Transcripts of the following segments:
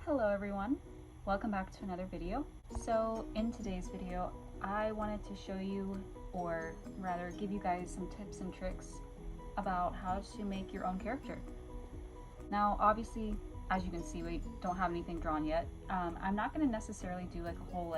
Hello everyone, welcome back to another video. So in today's video, I wanted to show you, or rather give you guys some tips and tricks about how to make your own character. Now obviously, as you can see, we don't have anything drawn yet. I'm not going to necessarily do like a whole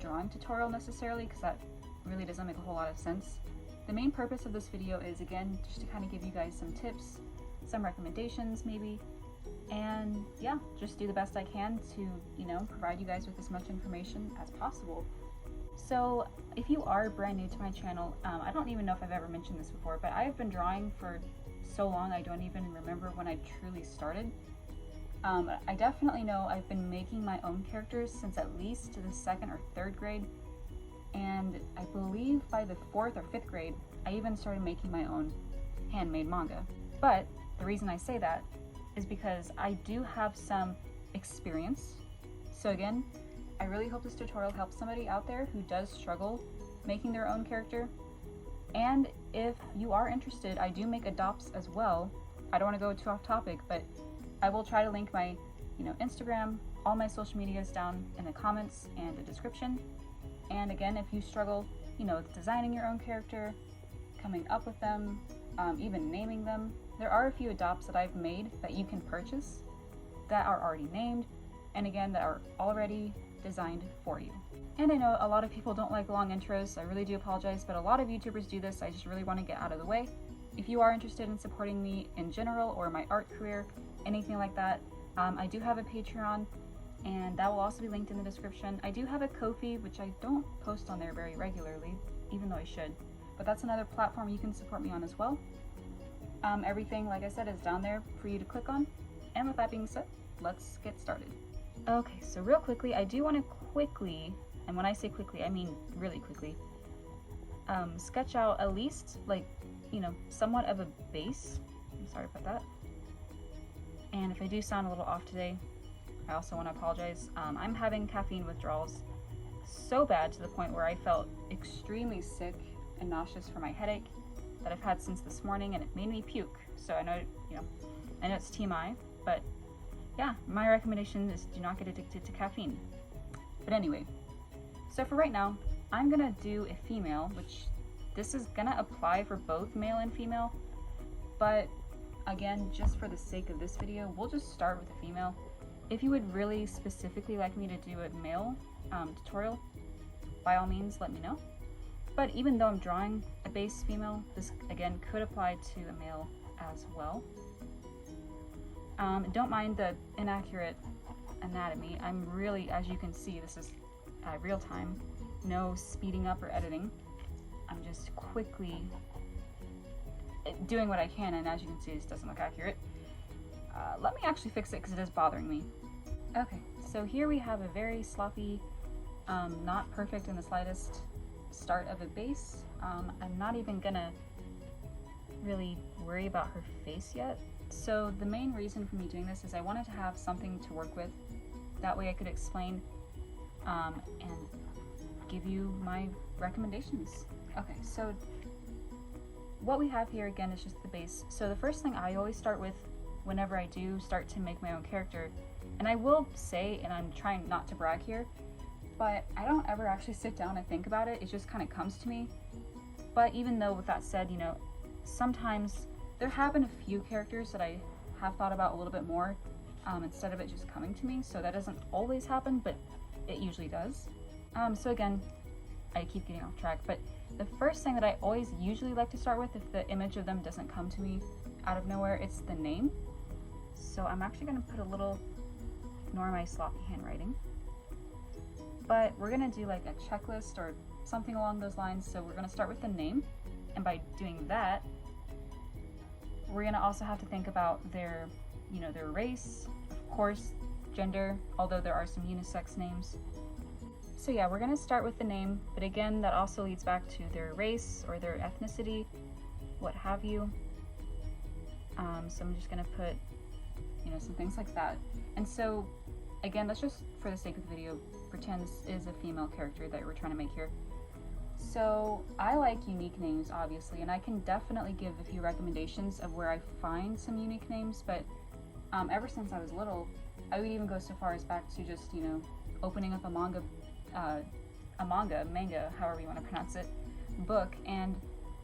drawing tutorial necessarily, because that really doesn't make a whole lot of sense. The main purpose of this video is, again, just to kind of give you guys some tips, some recommendations maybe, and yeah, just do the best I can to, provide you guys with as much information as possible. So if you are brand new to my channel, I don't even know if I've ever mentioned this before, but I've been drawing for so long I don't even remember when I truly started. I definitely know I've been making my own characters since at least the 2nd or 3rd grade, and I believe by the 4th or 5th grade I even started making my own handmade manga. But the reason I say that is because I do have some experience. So again, I really hope this tutorial helps somebody out there who does struggle making their own character. And if you are interested, I do make adopts as well. I don't want to go too off topic, but I will try to link my Instagram, all my social medias down in the comments and the description. And again, if you struggle with designing your own character, coming up with them, even naming them, there are a few adopts that I've made that you can purchase that are already named, and again, that are already designed for you. And I know a lot of people don't like long intros, so I really do apologize, but a lot of YouTubers do this. I just really want to get out of the way. If you are interested in supporting me in general, or my art career, anything like that, I do have a Patreon, and that will also be linked in the description. I do have a Ko-fi, which I don't post on there very regularly, even though I should, but that's another platform you can support me on as well. Everything, like I said, is down there for you to click on. And with that being said, let's get started. Okay, so real quickly, I do want to quickly, and when I say quickly, I mean really quickly, sketch out at least somewhat of a base. I'm sorry about that. And if I do sound a little off today, I also want to apologize. I'm having caffeine withdrawals so bad to the point where I felt extremely sick and nauseous from my headache that I've had since this morning, and it made me puke. So I know, I know it's TMI, but yeah, my recommendation is do not get addicted to caffeine. But anyway, so for right now, I'm gonna do a female, which this is gonna apply for both male and female, but again, just for the sake of this video, we'll just start with a female. If you would really specifically like me to do a male tutorial, by all means, let me know. But even though I'm drawing a base female, this again could apply to a male as well. Don't mind the inaccurate anatomy. I'm really, as you can see, this is real time, no speeding up or editing. I'm just quickly doing what I can, and as you can see, this doesn't look accurate. Let me actually fix it because it is bothering me. Okay, so here we have a very sloppy, not perfect in the slightest start of a base. I'm not even gonna really worry about her face yet. So the main reason for me doing this is I wanted to have something to work with. That way I could explain and give you my recommendations. Okay, so what we have here again is just the base. So the first thing I always start with whenever I do start to make my own character, and I will say, and I'm trying not to brag here, but I don't ever actually sit down and think about it. It just kind of comes to me. But even though with that said, sometimes there have been a few characters that I have thought about a little bit more instead of it just coming to me. So that doesn't always happen, but it usually does. So again, I keep getting off track, but the first thing that I always usually like to start with, if the image of them doesn't come to me out of nowhere, it's the name. So I'm actually gonna put a little, ignore my sloppy handwriting, but we're gonna do like a checklist or something along those lines. So we're gonna start with the name, and by doing that, we're gonna also have to think about their, their race, of course, gender, although there are some unisex names. So yeah, we're gonna start with the name, but again, that also leads back to their race or their ethnicity, what have you. So I'm just gonna put, some things like that. And so again, let's just, for the sake of the video, pretend this is a female character that we're trying to make here. So I like unique names, obviously, and I can definitely give a few recommendations of where I find some unique names, but ever since I was little, I would even go so far as back to just, you know, opening up a manga, however you want to pronounce it, book, and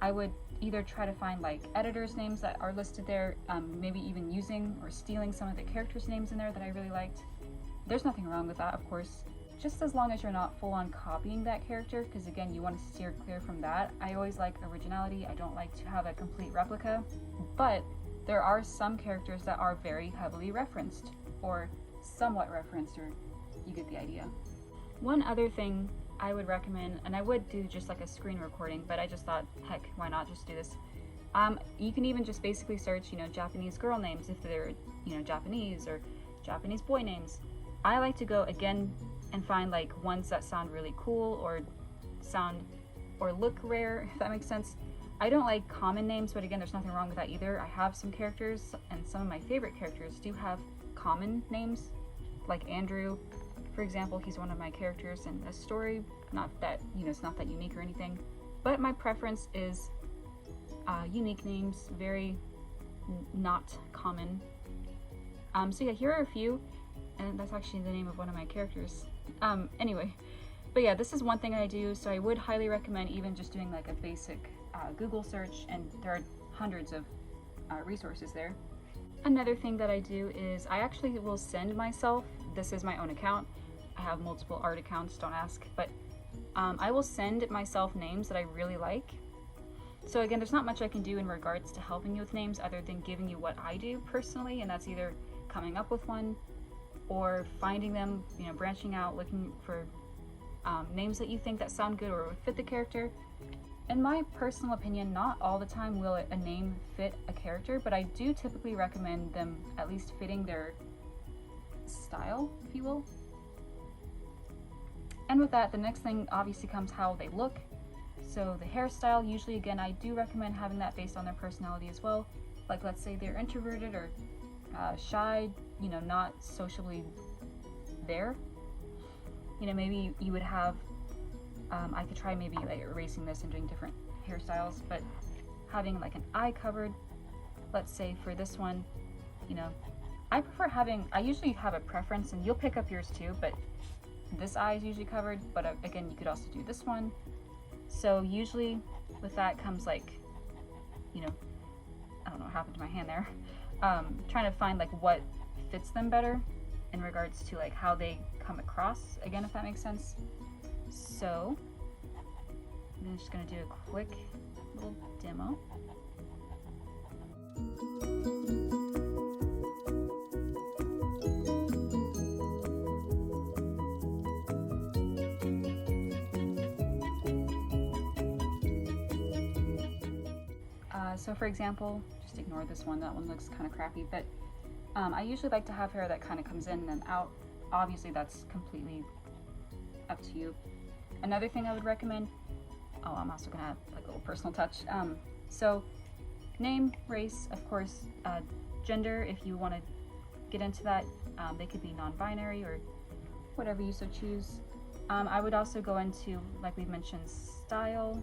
I would either try to find like editors' names that are listed there, maybe even using or stealing some of the characters' names in there that I really liked. There's nothing wrong with that, of course, just as long as you're not full on copying that character, because again, you want to steer clear from that. I always like originality. I don't like to have a complete replica, but there are some characters that are very heavily referenced, or somewhat referenced, or you get the idea. One other thing I would recommend, and I would do just like a screen recording, but I just thought, heck, why not just do this? You can even just basically search, you know, Japanese girl names if they're, you know, Japanese, or Japanese boy names. I like to go again and find like ones that sound really cool or look rare, if that makes sense. I don't like common names, but again, there's nothing wrong with that either. I have some characters, and some of my favorite characters do have common names, like Andrew, for example. He's one of my characters in a story. Not that, you know, it's not that unique or anything, but my preference is unique names, very not common. So yeah, here are a few, and that's actually the name of one of my characters. Anyway, but yeah, this is one thing I do, so I would highly recommend even just doing like a basic Google search, and there are hundreds of resources there. Another thing that I do is I actually will send myself, this is my own account, I have multiple art accounts, don't ask, but I will send myself names that I really like. So again, there's not much I can do in regards to helping you with names other than giving you what I do personally, and that's either coming up with one or finding them, you know, branching out, looking for names that you think that sound good or would fit the character. In my personal opinion, not all the time will a name fit a character, but I do typically recommend them at least fitting their style, if you will. And with that, the next thing obviously comes how they look. So the hairstyle, usually again, I do recommend having that based on their personality as well. Like let's say they're introverted or shy, you know, not socially there. You know, maybe you would have, I could try maybe like erasing this and doing different hairstyles, but having like an eye covered, let's say for this one, you know, I prefer having, I usually have a preference, and you'll pick up yours too, but this eye is usually covered, but again, you could also do this one. So usually with that comes like, you know, I don't know what happened to my hand there. Trying to find like what fits them better in regards to like how they come across, again, if that makes sense. So I'm just gonna do a quick little demo. So for example, just ignore this one, that one looks kind of crappy, but I usually like to have hair that kind of comes in and then out. Obviously that's completely up to you. Another thing I would recommend, oh, I'm also gonna add like a little personal touch. So name, race, of course, gender, if you want to get into that, they could be non-binary or whatever you so choose. I would also go into, like we've mentioned, style.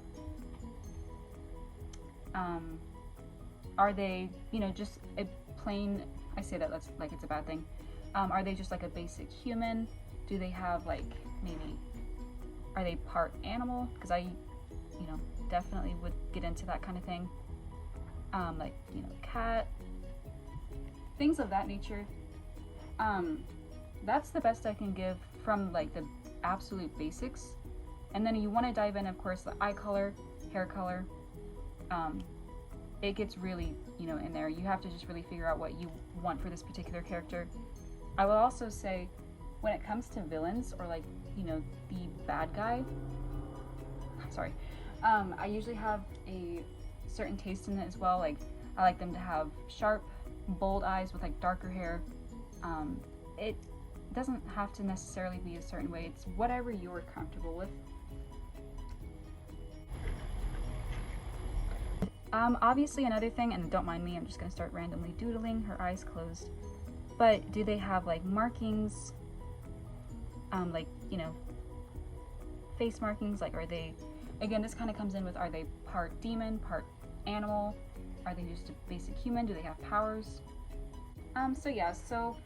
Are they, you know, just a plain, I say that that's like it's a bad thing. Are they just like a basic human? Do they have like maybe, are they part animal? Because I, you know, definitely would get into that kind of thing. Like, you know, cat, things of that nature. That's the best I can give from like the absolute basics. And then you want to dive in, of course, the eye color, hair color. It gets really, you know, in there. You have to just really figure out what you want for this particular character. I will also say, when it comes to villains or like, you know, the bad guy, sorry, I usually have a certain taste in it as well. Like, I like them to have sharp, bold eyes with like darker hair. It doesn't have to necessarily be a certain way. It's whatever you're comfortable with. Obviously another thing, and don't mind me, I'm just gonna start randomly doodling, her eyes closed. But do they have like markings? Like, you know, face markings, like are they, again, this kind of comes in with, are they part demon, part animal? Are they just a basic human? Do they have powers? So yeah, so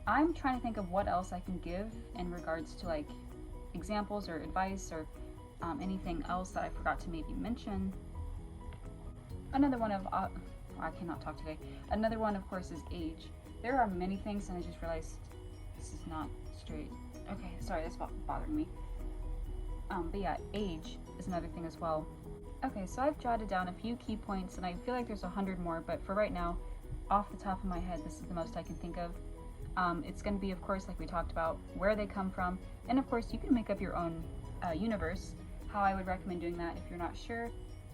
I'm trying to think of what else I can give in regards to like examples or advice or anything else that I forgot to maybe mention. Another one of, I cannot talk today. Another one, of course, is age. There are many things, and I just realized this is not straight. Okay, sorry, that's bothering me. But yeah, age is another thing as well. Okay, so I've jotted down a few key points, and I feel like there's 100 more, but for right now, off the top of my head, this is the most I can think of. It's going to be, of course, like we talked about, where they come from, and of course, you can make up your own universe. How I would recommend doing that if you're not sure.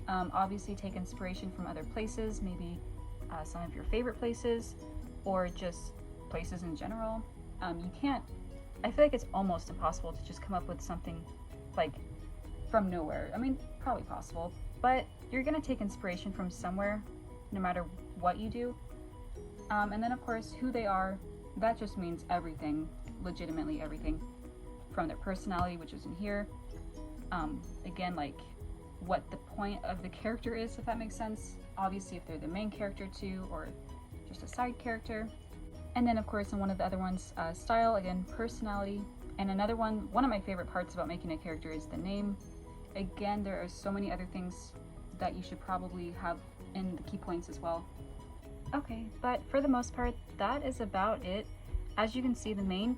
Obviously, take inspiration from other places, maybe some of your favorite places, or just places in general. You can't, I feel like it's almost impossible to just come up with something like from nowhere. I mean, probably possible, but you're gonna take inspiration from somewhere, no matter what you do. And then of course, who they are, that just means everything, legitimately everything, from their personality, which is in here. Again, like what the point of the character is, if that makes sense. Obviously, if they're the main character too, or just a side character. And then of course, in one of the other ones, style, again, personality. And another one of my favorite parts about making a character is the name. Again, there are so many other things that you should probably have in the key points as well. Okay, but for the most part, that is about it. As you can see, the main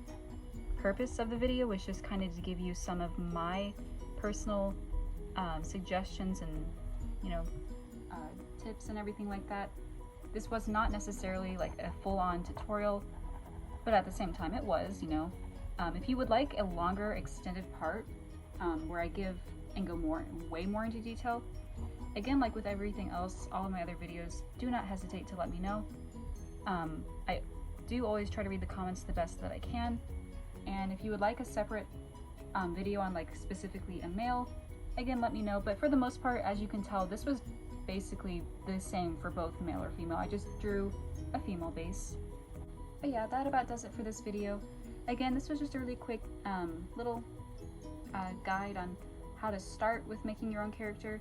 purpose of the video was just kind of to give you some of my personal suggestions and, you know, tips and everything like that. This was not necessarily like a full-on tutorial, but at the same time it was, you know. If you would like a longer extended part where I give and go way more into detail, again, like with everything else, all of my other videos, do not hesitate to let me know. I do always try to read the comments the best that I can, and if you would like a separate video on like specifically a male, again, let me know. But for the most part, as you can tell, this was basically the same for both male or female. I just drew a female base. But yeah, that about does it for this video. Again, this was just a really quick little guide on how to start with making your own character.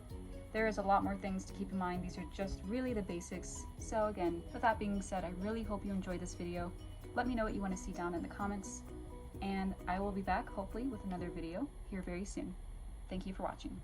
There is a lot more things to keep in mind. These are just really the basics. So again, with that being said, I really hope you enjoyed this video. Let me know what you want to see down in the comments, and I will be back hopefully with another video here very soon. Thank you for watching.